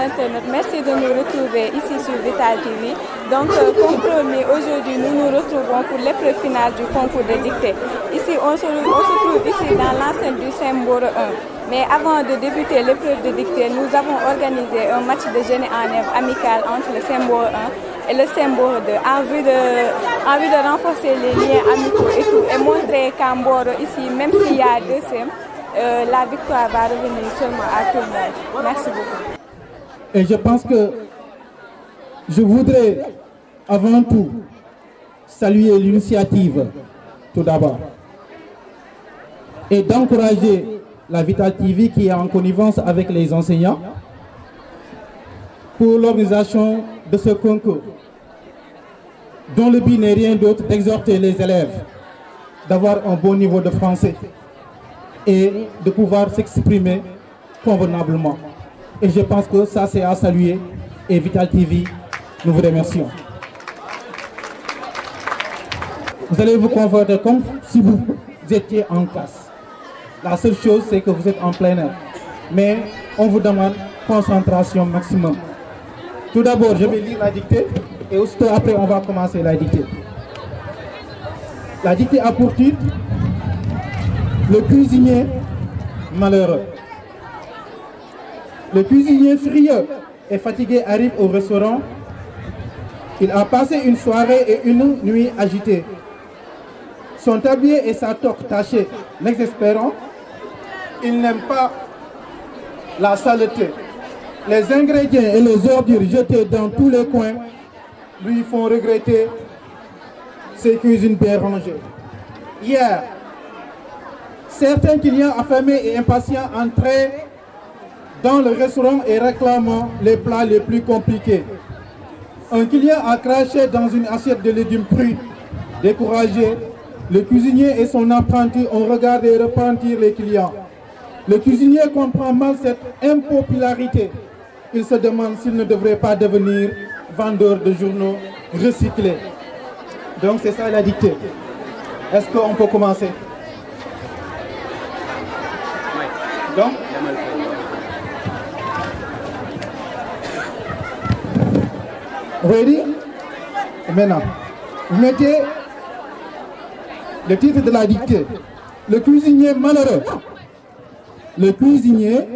internautes, merci de nous retrouver ici sur Vital TV. Donc, comme promis, aujourd'hui, nous nous retrouvons pour l'épreuve finale du concours de dictée. Ici, on se trouve ici dans l'enceinte du Semboro 1. Mais avant de débuter l'épreuve de dictée, nous avons organisé un match de génie en œuvre amical entre le Semboro 1 et le Semboro 2 en vue de renforcer les liens amicaux et tout, et montrer qu'à Mboro, ici, même s'il y a deux SEM, la victoire va revenir seulement à tout le monde. Merci beaucoup. Et je pense que je voudrais avant tout saluer l'initiative tout d'abord et d'encourager la Vital TV qui est en connivence avec les enseignants pour l'organisation de ce concours dont le but n'est rien d'autre d'exhorter les élèves d'avoir un bon niveau de français et de pouvoir s'exprimer convenablement. Et je pense que ça c'est à saluer et Vital TV, nous vous remercions. Vous allez vous comporter comme si vous étiez en classe. La seule chose c'est que vous êtes en plein air. Mais on vous demande concentration maximum. Tout d'abord, je vais lire la dictée et aussitôt après on va commencer la dictée. La dictée a pour titre le cuisinier malheureux. Le cuisinier frieux et fatigué arrive au restaurant. Il a passé une soirée et une nuit agitée. Son tablier et sa toque tachée l'exaspérant. Il n'aime pas la saleté. Les ingrédients et les ordures jetés dans tous les coins lui font regretter ses cuisines bien rangées. Hier, certains clients affamés et impatients entraient dans le restaurant et réclamant les plats les plus compliqués. Un client a craché dans une assiette de légumes crus. Découragé, le cuisinier et son apprenti ont regardé repentir les clients. Le cuisinier comprend mal cette impopularité. Il se demande s'il ne devrait pas devenir vendeur de journaux recyclés. Donc c'est ça la dictée. Est-ce qu'on peut commencer? Donc, ready? Maintenant, vous mettez le titre de la dictée. Le cuisinier malheureux. Le cuisinier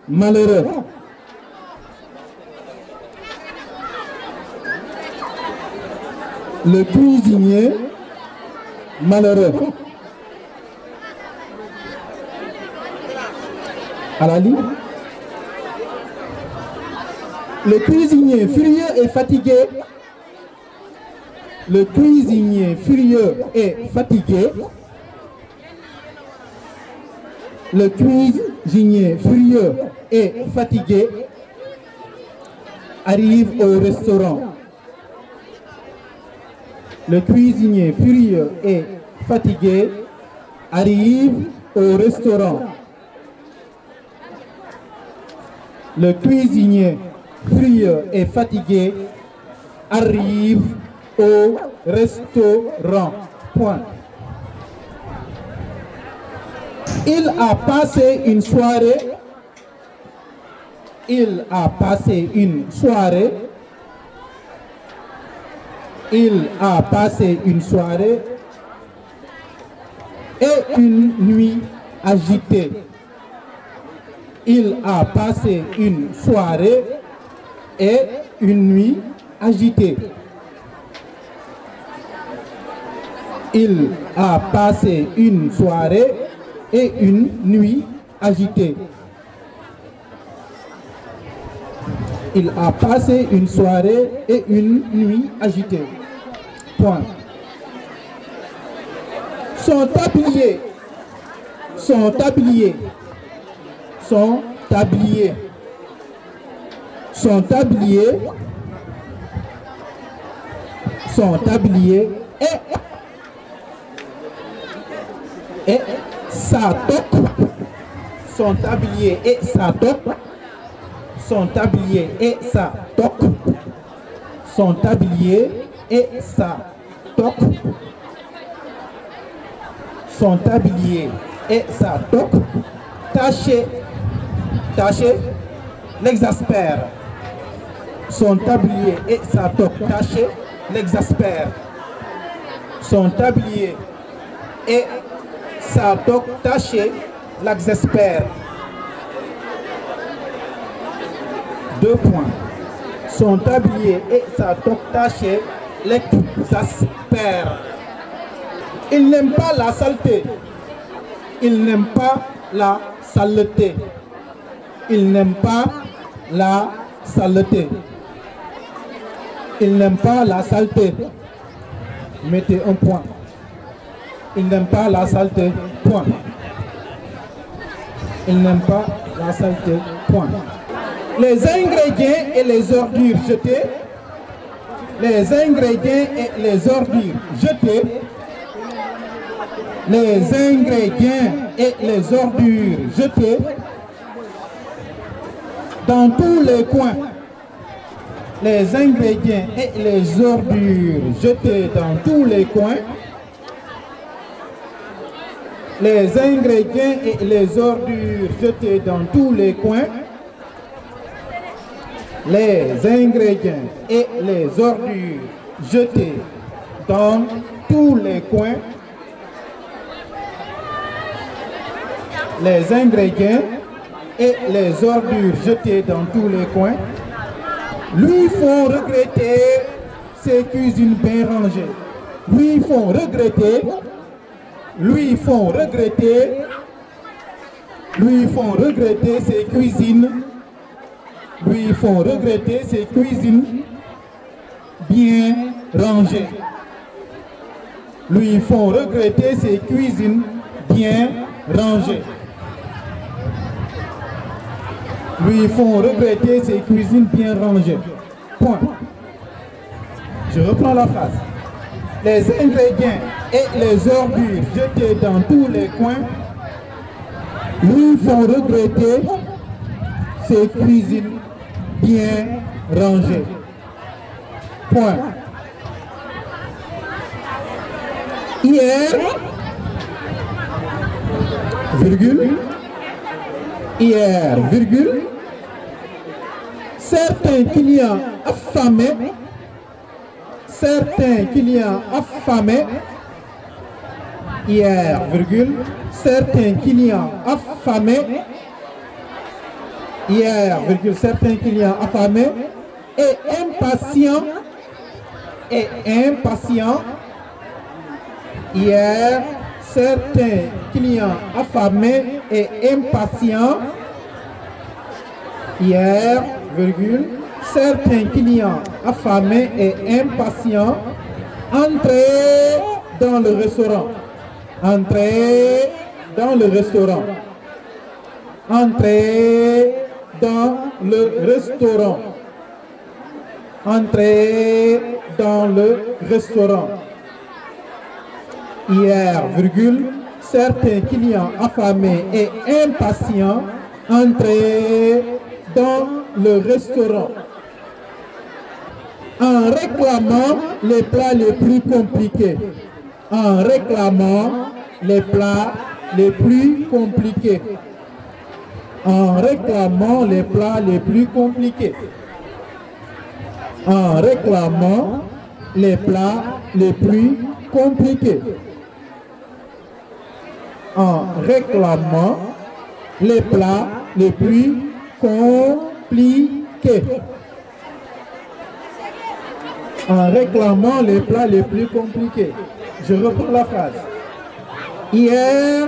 malheureux. Le cuisinier malheureux. À la ligne. Le cuisinier furieux et fatigué. Le cuisinier furieux et fatigué. Le cuisinier furieux et fatigué arrive au restaurant. Le cuisinier furieux et fatigué arrive au restaurant. Le cuisinier furieux et fatigué arrive au restaurant. Point. Il a passé une soirée. Il a passé une soirée. Il a passé une soirée et une nuit agitée. Il a passé une soirée et une nuit agitée. Il a passé une soirée et une nuit agitée. Il a passé une soirée et une nuit agitée. Point. Son tablier. Son tablier. Son tablier. Son tablier. Son tablier et sa toque. Son tablier et sa toque. Son tablier et sa toque. Son tablier et sa toque. Son tablier et sa toque. Taché l'exaspère. Son tablier et sa toque tachée l'exaspèrent. Son tablier et sa toque tachée l'exaspèrent. 2 points. Son tablier et sa toque tachée l'exaspèrent. Il n'aime pas la saleté. Il n'aime pas la saleté. Il n'aime pas la saleté. Il n'aime pas la saleté. Mettez un point. Il n'aime pas la saleté. Point. Il n'aime pas la saleté. Point. Les ingrédients et les ordures jetées. Les ingrédients et les ordures jetées. Les ingrédients et les ordures jetées dans tous les coins. Les ingrédients et les ordures jetés dans tous les coins. Les ingrédients et les ordures jetés dans tous les coins. Les ingrédients et les ordures jetés dans tous les coins. Les ingrédients et les ordures jetées dans tous les coins lui font regretter ses cuisines bien rangées. Lui font regretter ses cuisines. Lui font regretter ses cuisines bien rangées. Lui font regretter ses cuisines bien rangées. Lui font regretter ses cuisines bien rangées. Point. Je reprends la phrase. Les ingrédients et les ordures jetés dans tous les coins lui font regretter ses cuisines bien rangées. Point. Hier, virgule, hier, virgule, certains clients affamés, hier, virgule, certains clients affamés, hier, virgule, certains clients affamés et impatients, hier, certains clients affamés et impatients, hier, virgule, certains clients affamés et impatients entraient dans le restaurant. Entraient dans le restaurant. Entraient dans le restaurant. Entraient dans le restaurant. Hier, virgule, certains clients affamés et impatients entraient dans le restaurant en réclamant les plats les plus compliqués. En réclamant les plats les plus compliqués. En réclamant les plats les plus compliqués. En réclamant les plats les plus compliqués. En réclamant les plats les plus compliqués. En réclamant les plats les plus compliqués. Je reprends la phrase. Hier,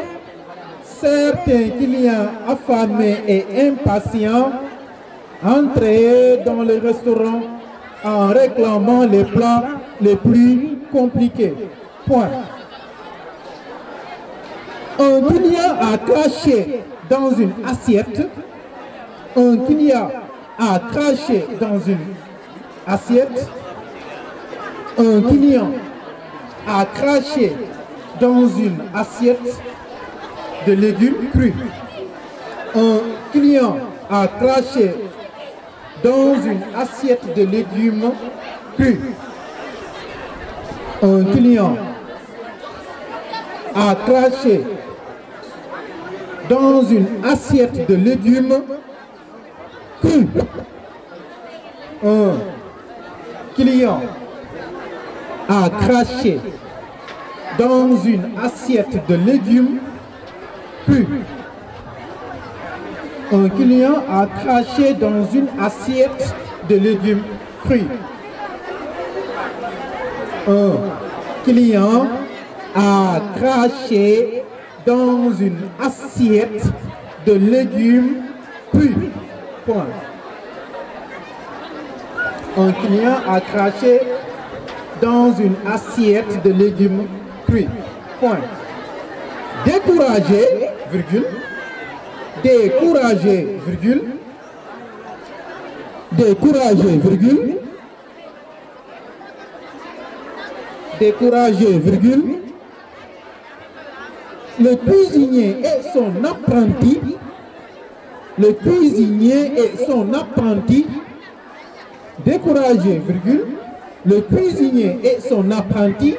certains clients affamés et impatients entraient dans le restaurant en réclamant les plats les plus compliqués. Point. Un client a craché dans une assiette. Un client a craché dans une assiette. Un client a craché dans une assiette de légumes crus. Un client a craché dans une assiette de légumes crus. Un client a craché dans une assiette de légumes crus. Un client a craché dans une assiette de légumes crus. Un client a craché dans une assiette de légumes crus. Un client a craché dans une assiette de légumes crus. Point. Un client a craché dans une assiette de légumes crus. Point. Découragé, virgule. Découragé, virgule. Découragé, virgule. Découragé, virgule. Le cuisinier et son apprenti. Le cuisinier et son apprenti. Découragé, virgule. Le cuisinier et son apprenti.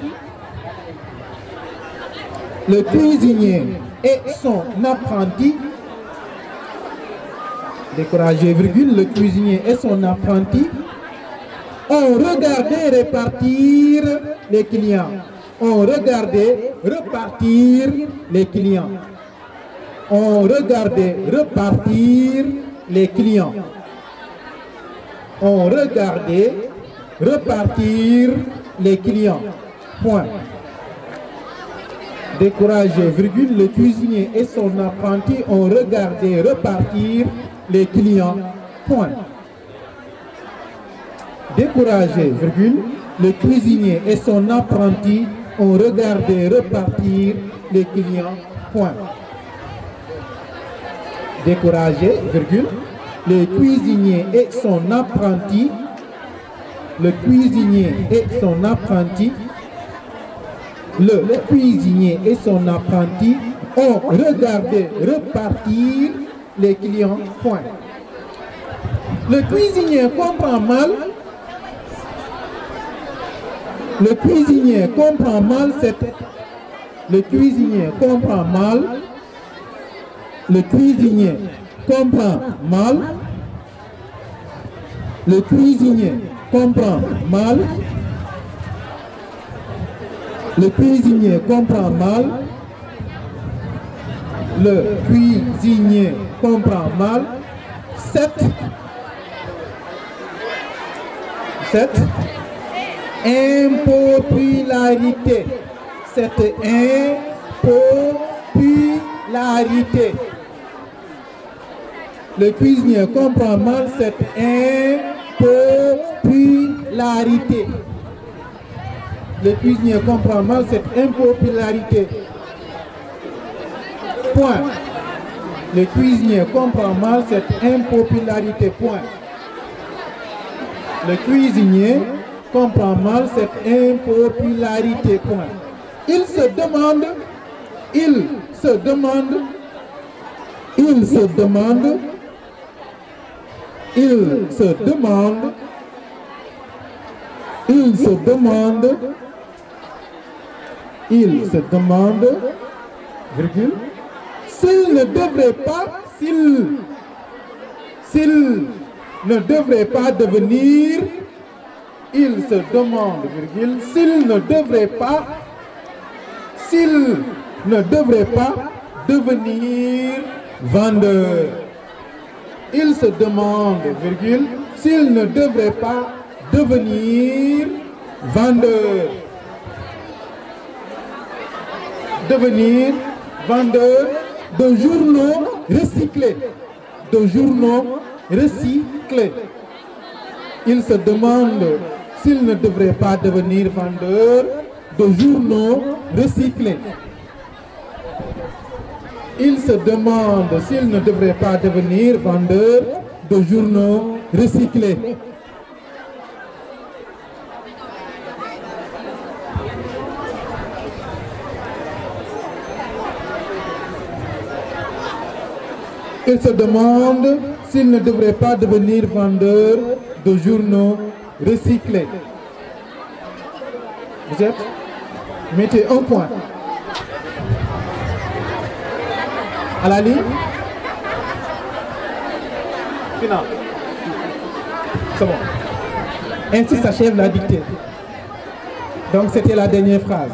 Le cuisinier et son apprenti. Découragé, virgule. Le cuisinier et son apprenti ont regardé repartir les clients. Ont regardé repartir les clients. Ont regardé repartir les clients. Ont regardé repartir les clients. Point. Découragé, virgule, le cuisinier et son apprenti ont regardé repartir les clients. Point. Découragé, virgule, le cuisinier et son apprenti ont regardé repartir les clients. Point. Découragé, virgule, le cuisinier et son apprenti, le cuisinier et son apprenti, le cuisinier et son apprenti ont regardé repartir les clients. Point. Le cuisinier comprend mal. Le cuisinier comprend mal cette. Le cuisinier comprend mal. Le cuisinier comprend mal. Le cuisinier comprend mal. Le cuisinier comprend mal. Le cuisinier comprend mal. 7. Impopularité. Cette impopularité. Le cuisinier comprend mal cette impopularité. Le cuisinier comprend mal cette impopularité. Point. Le cuisinier comprend mal cette impopularité. Point. Le cuisinier comprend mal cette impopularité. Point. Il se demande. Il se demande. Il se demande. Il se demande. Il se demande. Il se demande, virgule, s'il ne devrait pas, s'il ne devrait pas devenir, il se demande, virgule, s'il ne devrait pas devenir vendeur. Il se demande, virgule, s'il ne devrait pas devenir vendeur. Devenir vendeur de journaux recyclés. De journaux recyclés. Il se demande s'il ne devrait pas devenir vendeur de journaux recyclés. Il se demande s'il ne devrait pas devenir vendeur de journaux recyclés. Il se demande s'il ne devrait pas devenir vendeur de journaux recyclés. Vous êtes? Mettez un point. À la ligne. Final. C'est bon. Ainsi s'achève la dictée. Donc c'était la dernière phrase.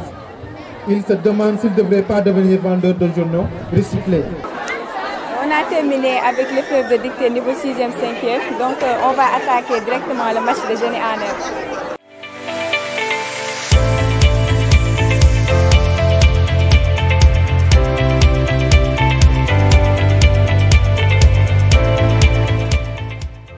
Il se demande s'il ne devrait pas devenir vendeur de journaux recyclés. On a terminé avec l'épreuve de dictée niveau 6e, 5e. Donc on va attaquer directement le match de génie en herbe.